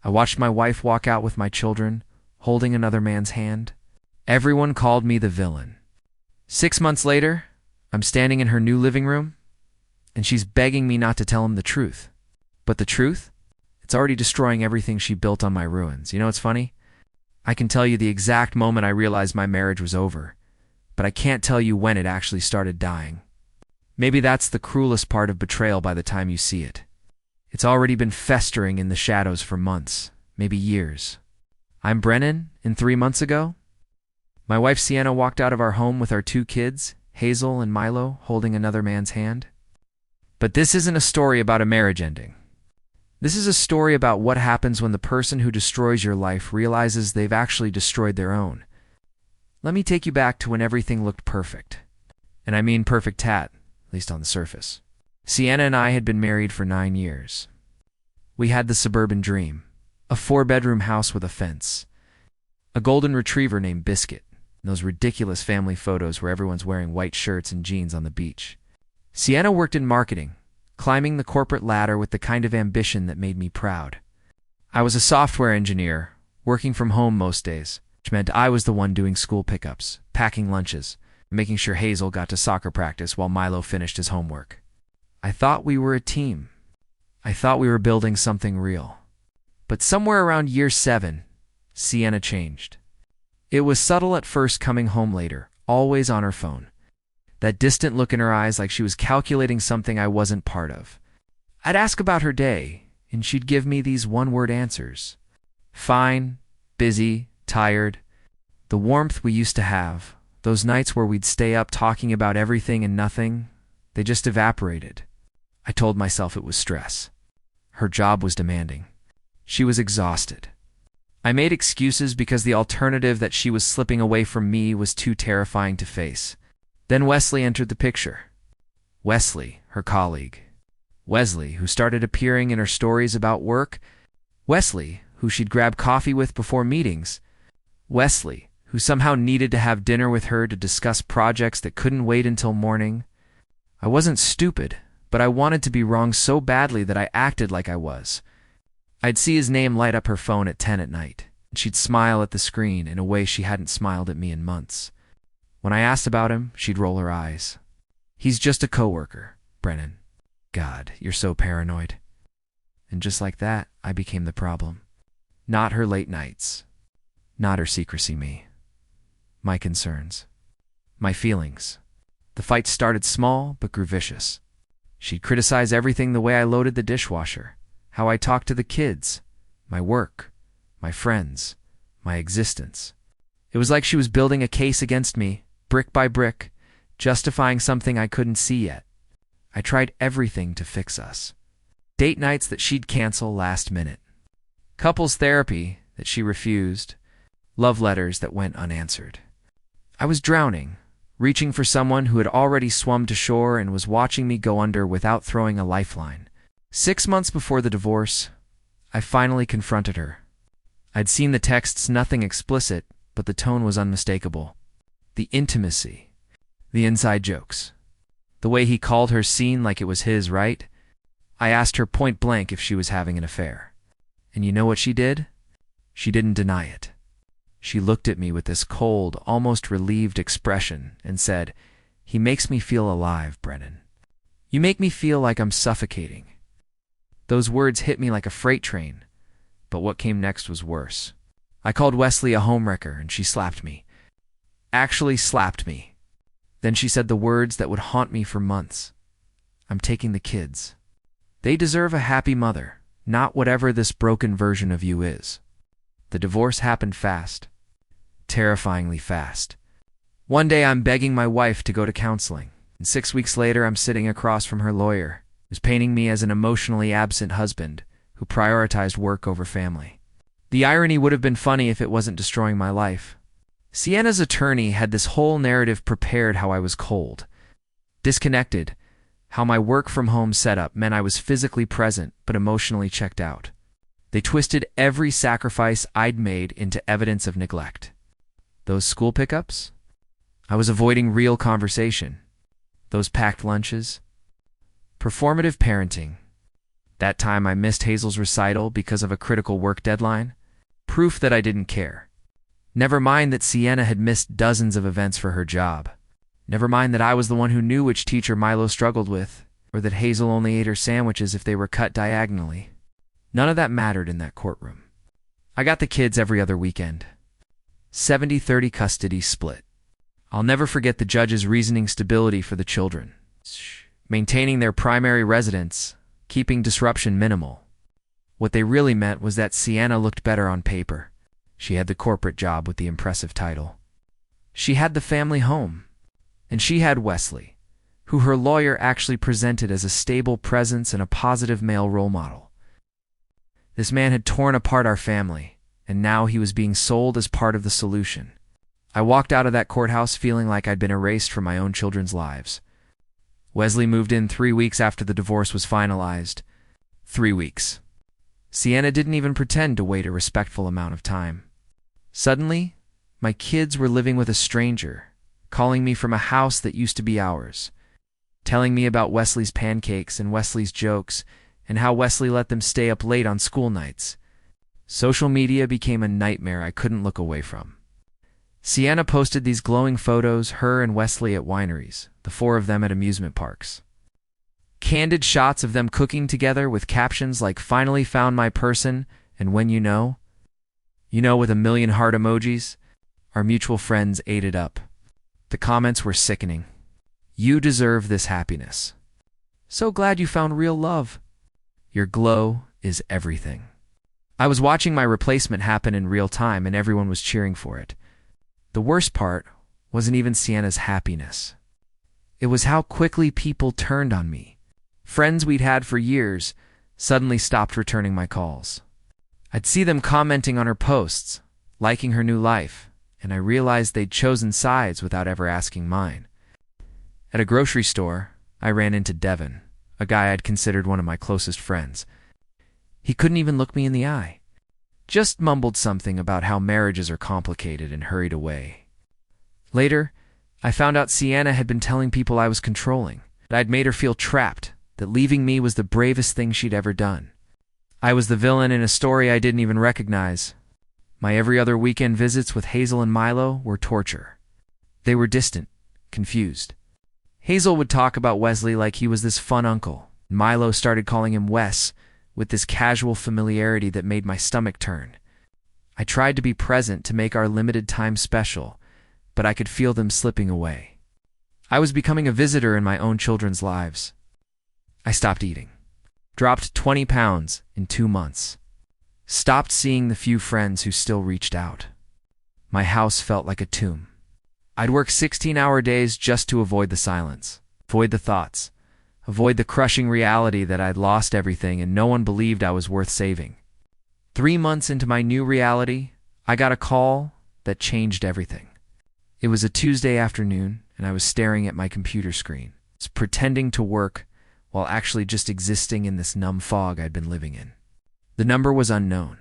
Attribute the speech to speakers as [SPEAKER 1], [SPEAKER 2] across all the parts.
[SPEAKER 1] I watched my wife walk out with my children, holding another man's hand. Everyone called me the villain. 6 months later, I'm standing in her new living room, and she's begging me not to tell him the truth. But the truth? It's already destroying everything she built on my ruins. You know what's funny? I can tell you the exact moment I realized my marriage was over, but I can't tell you when it actually started dying. Maybe that's the cruelest part of betrayal by the time you see it. It's already been festering in the shadows for months, maybe years. I'm Brennan, and 3 months ago, my wife Sienna walked out of our home with our 2 kids, Hazel and Milo, holding another man's hand. But this isn't a story about a marriage ending. This is a story about what happens when the person who destroys your life realizes they've actually destroyed their own. Let me take you back to when everything looked perfect. And I mean perfect at least on the surface. Sienna and I had been married for 9 years. We had the suburban dream, a 4-bedroom house with a fence, a golden retriever named Biscuit, and those ridiculous family photos where everyone's wearing white shirts and jeans on the beach. Sienna worked in marketing, climbing the corporate ladder with the kind of ambition that made me proud. I was a software engineer, working from home most days, which meant I was the one doing school pickups, packing lunches, and making sure Hazel got to soccer practice while Milo finished his homework. I thought we were a team. I thought we were building something real. But somewhere around year 7, Sienna changed. It was subtle at first, coming home later, always on her phone. That distant look in her eyes, like she was calculating something I wasn't part of. I'd ask about her day, and she'd give me these one-word answers. Fine, busy, tired. The warmth we used to have, those nights where we'd stay up talking about everything and nothing, they just evaporated. I told myself it was stress. Her job was demanding. She was exhausted. I made excuses because the alternative that she was slipping away from me was too terrifying to face. Then Wesley entered the picture. Wesley, her colleague. Wesley, who started appearing in her stories about work. Wesley, who she'd grab coffee with before meetings. Wesley, who somehow needed to have dinner with her to discuss projects that couldn't wait until morning. I wasn't stupid, but I wanted to be wrong so badly that I acted like I was. I'd see his name light up her phone at 10 at night, and she'd smile at the screen in a way she hadn't smiled at me in months. When I asked about him, she'd roll her eyes. He's just a coworker, Brennan. God, you're so paranoid. And just like that, I became the problem. Not her late nights. Not her secrecy me. My concerns. My feelings. The fight started small, but grew vicious. She'd criticize everything: the way I loaded the dishwasher, how I talked to the kids, my work, my friends, my existence. It was like she was building a case against me, brick by brick, justifying something I couldn't see yet. I tried everything to fix us. Date nights that she'd cancel last minute. Couples therapy that she refused. Love letters that went unanswered. I was drowning, reaching for someone who had already swum to shore and was watching me go under without throwing a lifeline. 6 months before the divorce, I finally confronted her. I'd seen the texts, nothing explicit, but the tone was unmistakable. The intimacy, the inside jokes, the way he called her scene like it was his, right? I asked her point blank if she was having an affair. And you know what she did? She didn't deny it. She looked at me with this cold, almost relieved expression and said, "He makes me feel alive, Brennan. You make me feel like I'm suffocating." Those words hit me like a freight train, but what came next was worse. I called Wesley a homewrecker, and she slapped me. Actually slapped me. Then she said the words that would haunt me for months. "I'm taking the kids. They deserve a happy mother, not whatever this broken version of you is." The divorce happened fast. Terrifyingly fast. One day I'm begging my wife to go to counseling, and 6 weeks later I'm sitting across from her lawyer, who's painting me as an emotionally absent husband who prioritized work over family. The irony would have been funny if it wasn't destroying my life. Sienna's attorney had this whole narrative prepared: how I was cold, disconnected, how my work from home setup meant I was physically present but emotionally checked out. They twisted every sacrifice I'd made into evidence of neglect. Those school pickups? I was avoiding real conversation. Those packed lunches? Performative parenting. That time I missed Hazel's recital because of a critical work deadline. Proof that I didn't care. Never mind that Sienna had missed dozens of events for her job. Never mind that I was the one who knew which teacher Milo struggled with, or that Hazel only ate her sandwiches if they were cut diagonally. None of that mattered in that courtroom. I got the kids every other weekend. 70-30 custody split. I'll never forget the judge's reasoning stability for the children. Maintaining their primary residence, keeping disruption minimal. What they really meant was that Sienna looked better on paper. She had the corporate job with the impressive title. She had the family home. And she had Wesley, who her lawyer actually presented as a stable presence and a positive male role model. This man had torn apart our family, and now he was being sold as part of the solution. I walked out of that courthouse feeling like I'd been erased from my own children's lives. Wesley moved in 3 weeks after the divorce was finalized. 3 weeks. Sienna didn't even pretend to wait a respectful amount of time. Suddenly, my kids were living with a stranger, calling me from a house that used to be ours, telling me about Wesley's pancakes and Wesley's jokes, and how Wesley let them stay up late on school nights. Social media became a nightmare I couldn't look away from. Sienna posted these glowing photos, her and Wesley at wineries, the 4 of them at amusement parks. Candid shots of them cooking together with captions like "Finally found my person" and "When you know," with a million heart emojis. Our mutual friends ate it up. The comments were sickening. "You deserve this happiness. So glad you found real love. Your glow is everything." I was watching my replacement happen in real time and everyone was cheering for it. The worst part wasn't even Sienna's happiness. It was how quickly people turned on me. Friends we'd had for years suddenly stopped returning my calls. I'd see them commenting on her posts, liking her new life, and I realized they'd chosen sides without ever asking mine. At a grocery store, I ran into Devin, a guy I'd considered one of my closest friends. He couldn't even look me in the eye. Just mumbled something about how marriages are complicated and hurried away. Later, I found out Sienna had been telling people I was controlling, that I'd made her feel trapped, that leaving me was the bravest thing she'd ever done. I was the villain in a story I didn't even recognize. My every other weekend visits with Hazel and Milo were torture. They were distant, confused. Hazel would talk about Wesley like he was this fun uncle. Milo started calling him Wes, with this casual familiarity that made my stomach turn. I tried to be present to make our limited time special, but I could feel them slipping away. I was becoming a visitor in my own children's lives. I stopped eating. Dropped 20 pounds in 2 months. Stopped seeing the few friends who still reached out. My house felt like a tomb. I'd work 16-hour days just to avoid the silence, avoid the thoughts, avoid the crushing reality that I'd lost everything and no one believed I was worth saving. 3 months into my new reality, I got a call that changed everything. It was a Tuesday afternoon, and I was staring at my computer screen, pretending to work while actually just existing in this numb fog I'd been living in. The number was unknown,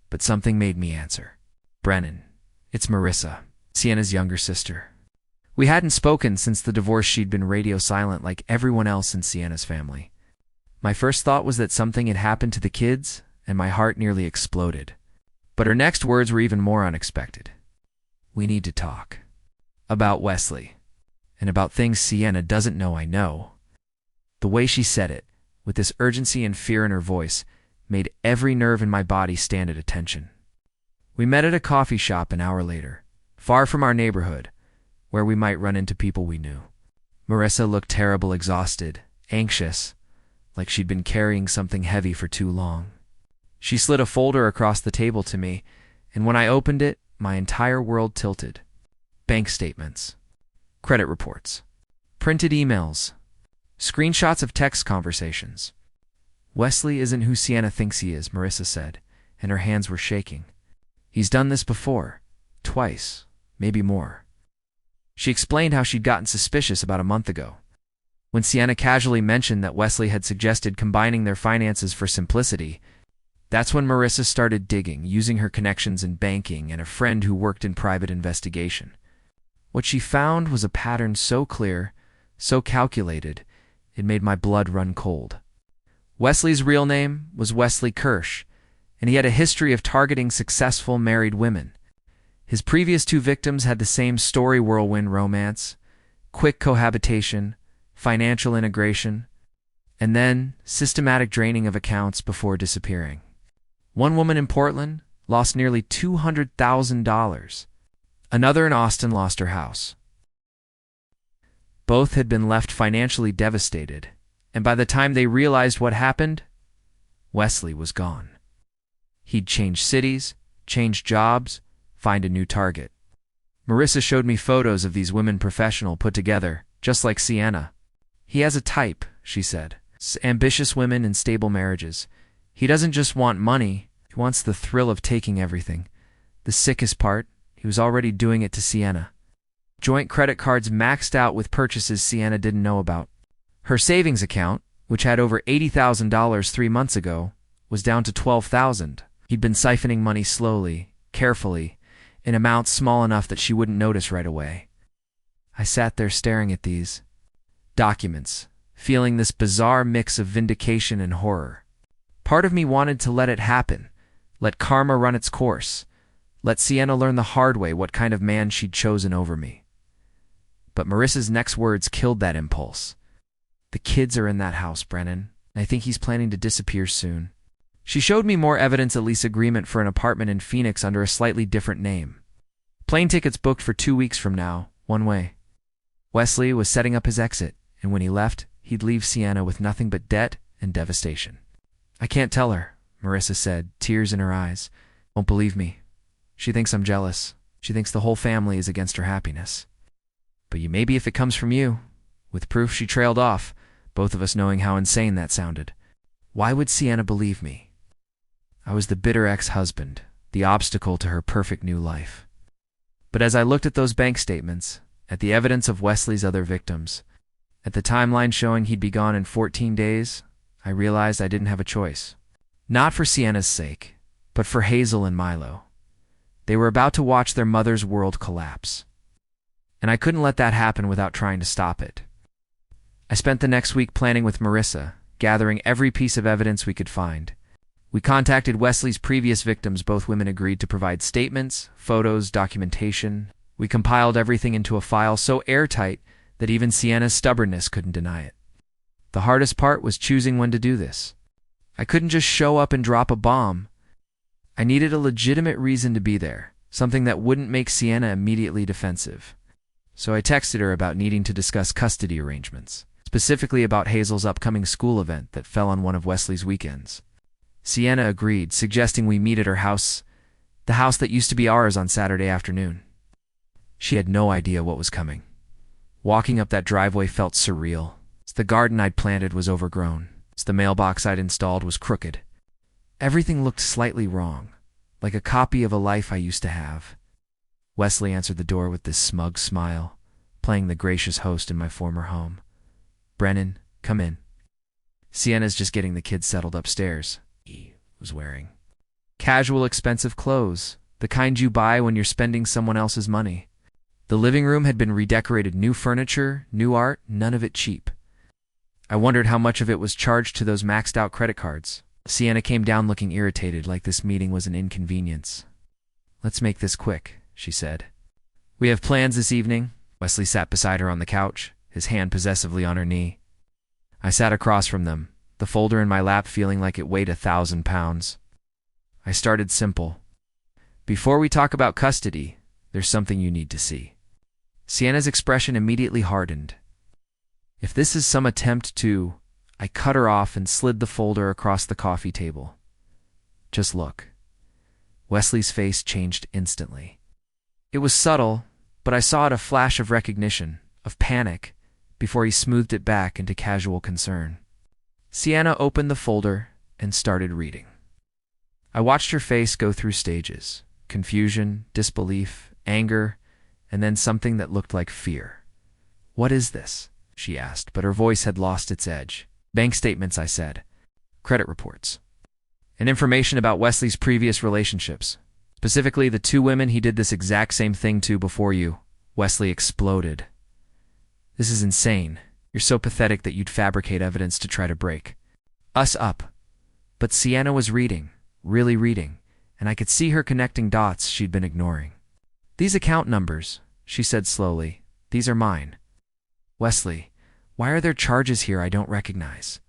[SPEAKER 1] but something made me answer. "Brennan, it's Marissa, Sienna's younger sister." We hadn't spoken since the divorce. She'd been radio silent like everyone else in Sienna's family. My first thought was that something had happened to the kids, and my heart nearly exploded. But her next words were even more unexpected. "We need to talk. About Wesley. And about things Sienna doesn't know I know." The way she said it, with this urgency and fear in her voice, made every nerve in my body stand at attention. We met at a coffee shop an hour later, far from our neighborhood, where we might run into people we knew. Marissa looked terrible, exhausted, anxious, like she'd been carrying something heavy for too long. She slid a folder across the table to me, and when I opened it, my entire world tilted. Bank statements, credit reports, printed emails, screenshots of text conversations. "Wesley isn't who Sienna thinks he is," Marissa said, and her hands were shaking. "He's done this before, twice, maybe more." She explained how she'd gotten suspicious about a month ago. When Sienna casually mentioned that Wesley had suggested combining their finances for simplicity, that's when Marissa started digging, using her connections in banking and a friend who worked in private investigation. What she found was a pattern so clear, so calculated, it made my blood run cold. Wesley's real name was Wesley Kirsch, and he had a history of targeting successful married women. His previous two victims had the same story: whirlwind romance, quick cohabitation, financial integration, and then systematic draining of accounts before disappearing. One woman in Portland lost nearly $200,000. Another in Austin lost her house. Both had been left financially devastated, and by the time they realized what happened, Wesley was gone. He'd changed cities, changed jobs, find a new target. Marissa showed me photos of these women professional put together, just like Sienna. He has a type, she said. Ambitious women in stable marriages. He doesn't just want money, he wants the thrill of taking everything. The sickest part, he was already doing it to Sienna. Joint credit cards maxed out with purchases Sienna didn't know about. Her savings account, which had over $80,000 3 months ago, was down to $12,000. He'd been siphoning money slowly, carefully, in amounts small enough that she wouldn't notice right away. I sat there staring at these documents, feeling this bizarre mix of vindication and horror. Part of me wanted to let it happen, let karma run its course, let Sienna learn the hard way what kind of man she'd chosen over me. But Marissa's next words killed that impulse. The kids are in that house, Brennan, and I think he's planning to disappear soon. She showed me more evidence, a lease agreement for an apartment in Phoenix under a slightly different name. Plane tickets booked for 2 weeks from now, one way. Wesley was setting up his exit, and when he left, he'd leave Sienna with nothing but debt and devastation. I can't tell her, Marissa said, tears in her eyes. Won't believe me. She thinks I'm jealous. She thinks the whole family is against her happiness. But you maybe if it comes from you. With proof, she trailed off, both of us knowing how insane that sounded. Why would Sienna believe me? I was the bitter ex-husband, the obstacle to her perfect new life. But as I looked at those bank statements, at the evidence of Wesley's other victims, at the timeline showing he'd be gone in 14 days, I realized I didn't have a choice. Not for Sienna's sake, but for Hazel and Milo. They were about to watch their mother's world collapse. And I couldn't let that happen without trying to stop it. I spent the next week planning with Marissa, gathering every piece of evidence we could find. We contacted Wesley's previous victims. Both women agreed to provide statements, photos, documentation. We compiled everything into a file so airtight that even Sienna's stubbornness couldn't deny it. The hardest part was choosing when to do this. I couldn't just show up and drop a bomb. I needed a legitimate reason to be there, something that wouldn't make Sienna immediately defensive. So I texted her about needing to discuss custody arrangements, specifically about Hazel's upcoming school event that fell on one of Wesley's weekends. Sienna agreed, suggesting we meet at her house, the house that used to be ours, on Saturday afternoon. She had no idea what was coming. Walking up that driveway felt surreal. The garden I'd planted was overgrown. The mailbox I'd installed was crooked. Everything looked slightly wrong, like a copy of a life I used to have. Wesley answered the door with this smug smile, playing the gracious host in my former home. Brennan, come in. Sienna's just getting the kids settled upstairs. He was wearing casual, expensive clothes, the kind you buy when you're spending someone else's money. The living room had been redecorated, new furniture, new art, none of it cheap. I wondered how much of it was charged to those maxed-out credit cards. Sienna came down looking irritated, like this meeting was an inconvenience. Let's make this quick, she said. We have plans this evening. Wesley sat beside her on the couch, his hand possessively on her knee. I sat across from them, the folder in my lap feeling like it weighed 1,000 pounds. I started simple. Before we talk about custody, there's something you need to see. Sienna's expression immediately hardened. If this is some attempt to... I cut her off and slid the folder across the coffee table. Just look. Wesley's face changed instantly. It was subtle, but I saw it, a flash of recognition, of panic, before he smoothed it back into casual concern. Sienna opened the folder and started reading. I watched her face go through stages: confusion, disbelief, anger, and then something that looked like fear. What is this? She asked, but her voice had lost its edge. Bank statements, I said. Credit reports. And information about Wesley's previous relationships. Specifically, the 2 women he did this exact same thing to before you. Wesley exploded. This is insane. You're so pathetic that you'd fabricate evidence to try to break us up. But Sienna was reading, really reading, and I could see her connecting dots she'd been ignoring. "These account numbers," she said slowly, "these are mine." "Wesley, why are there charges here I don't recognize?"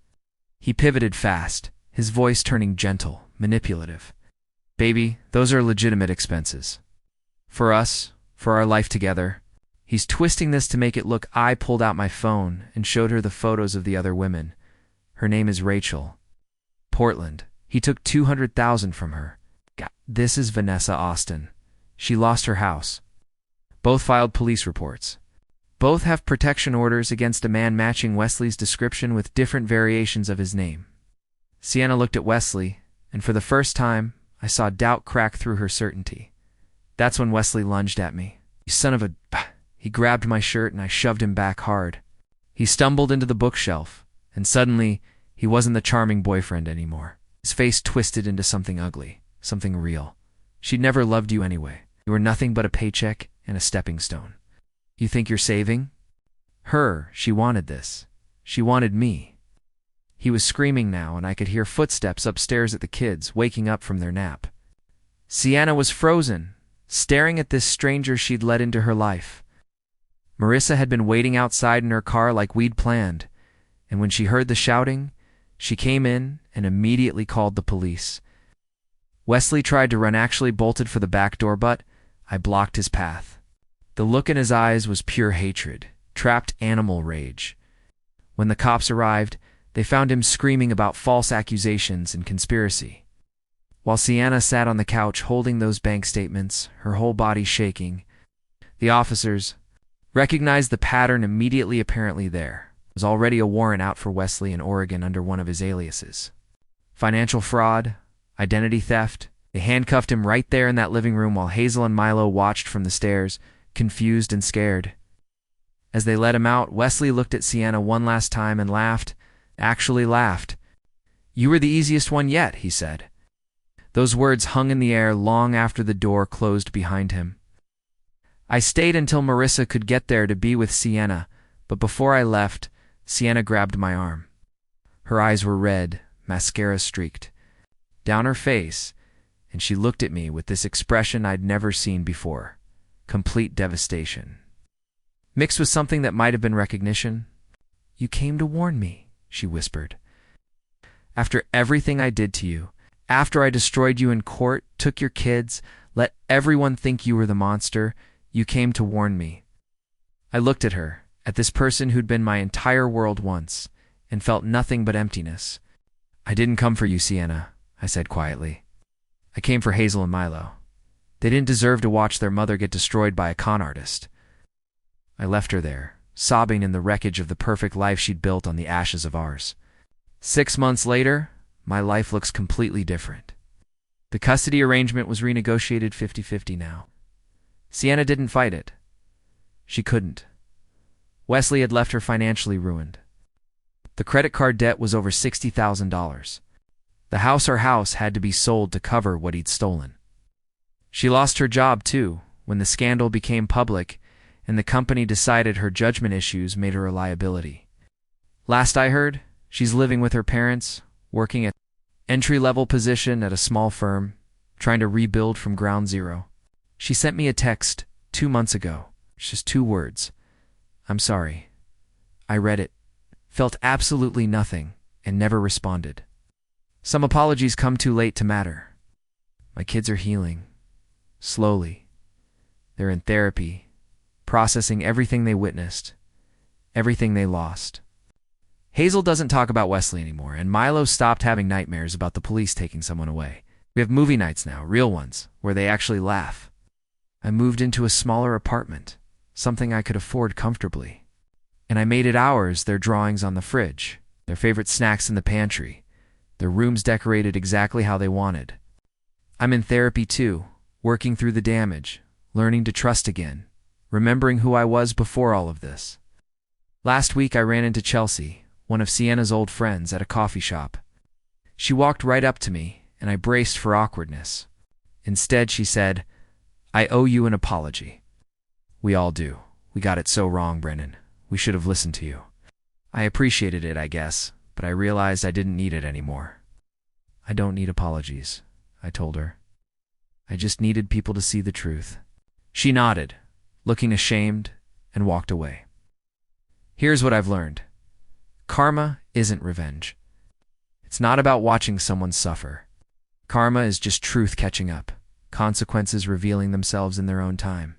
[SPEAKER 1] He pivoted fast, his voice turning gentle, manipulative. "Baby, those are legitimate expenses. For us, for our life together." He's twisting this to make it look. I pulled out my phone and showed her the photos of the other women. Her name is Rachel. Portland. He took $200,000 from her. God, this is Vanessa Austin. She lost her house. Both filed police reports. Both have protection orders against a man matching Wesley's description with different variations of his name. Sienna looked at Wesley, and for the first time, I saw doubt crack through her certainty. That's when Wesley lunged at me. "You son of a..." He grabbed my shirt and I shoved him back hard. He stumbled into the bookshelf, and suddenly, he wasn't the charming boyfriend anymore. His face twisted into something ugly, something real. "She'd never loved you anyway. You were nothing but a paycheck and a stepping stone. You think you're saving her? She wanted this. She wanted me." He was screaming now, and I could hear footsteps upstairs at the kids, waking up from their nap. Sienna was frozen, staring at this stranger she'd let into her life. Marissa had been waiting outside in her car like we'd planned, and when she heard the shouting, she came in and immediately called the police. Wesley tried to run, actually bolted for the back door, but I blocked his path. The look in his eyes was pure hatred, trapped animal rage. When the cops arrived, they found him screaming about false accusations and conspiracy. While Sienna sat on the couch holding those bank statements, her whole body shaking, the officers recognized the pattern immediately. Apparently there was already a warrant out for Wesley in Oregon under one of his aliases. Financial fraud, identity theft. They handcuffed him right there in that living room while Hazel and Milo watched from the stairs, confused and scared. As they let him out, Wesley looked at Sienna one last time and laughed, actually laughed. "You were the easiest one yet," he said. Those words hung in the air long after the door closed behind him. I stayed until Marissa could get there to be with Sienna, but before I left, Sienna grabbed my arm. Her eyes were red, mascara streaked down her face, and she looked at me with this expression I'd never seen before. Complete devastation, mixed with something that might have been recognition. "You came to warn me," she whispered. "After everything I did to you, after I destroyed you in court, took your kids, let everyone think you were the monster, you came to warn me." I looked at her, at this person who'd been my entire world once, and felt nothing but emptiness. "I didn't come for you, Sienna," I said quietly. "I came for Hazel and Milo. They didn't deserve to watch their mother get destroyed by a con artist." I left her there, sobbing in the wreckage of the perfect life she'd built on the ashes of ours. 6 months later, my life looks completely different. The custody arrangement was renegotiated 50-50 now. Sienna didn't fight it. She couldn't. Wesley had left her financially ruined. The credit card debt was over $60,000. The house had to be sold to cover what he'd stolen. She lost her job, too, when the scandal became public and the company decided her judgment issues made her a liability. Last I heard, she's living with her parents, working at entry-level position at a small firm, trying to rebuild from ground zero. She sent me a text 2 months ago, just 2 words. "I'm sorry." I read it, felt absolutely nothing, and never responded. Some apologies come too late to matter. My kids are healing. Slowly. They're in therapy, processing everything they witnessed, everything they lost. Hazel doesn't talk about Wesley anymore, and Milo stopped having nightmares about the police taking someone away. We have movie nights now, real ones, where they actually laugh. I moved into a smaller apartment, something I could afford comfortably. And I made it ours, their drawings on the fridge, their favorite snacks in the pantry, their rooms decorated exactly how they wanted. I'm in therapy too, working through the damage, learning to trust again, remembering who I was before all of this. Last week I ran into Chelsea, one of Sienna's old friends, at a coffee shop. She walked right up to me, and I braced for awkwardness. Instead, she said, "I owe you an apology." "We all do. We got it so wrong, Brennan. We should have listened to you." I appreciated it, I guess, but I realized I didn't need it anymore. I don't need apologies, I told her. I just needed people to see the truth. She nodded, looking ashamed, and walked away. Here's what I've learned. Karma isn't revenge. It's not about watching someone suffer. Karma is just truth catching up, consequences revealing themselves in their own time.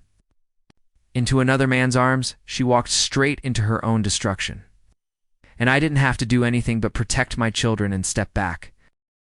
[SPEAKER 1] Into another man's arms, she walked straight into her own destruction. And I didn't have to do anything but protect my children and step back,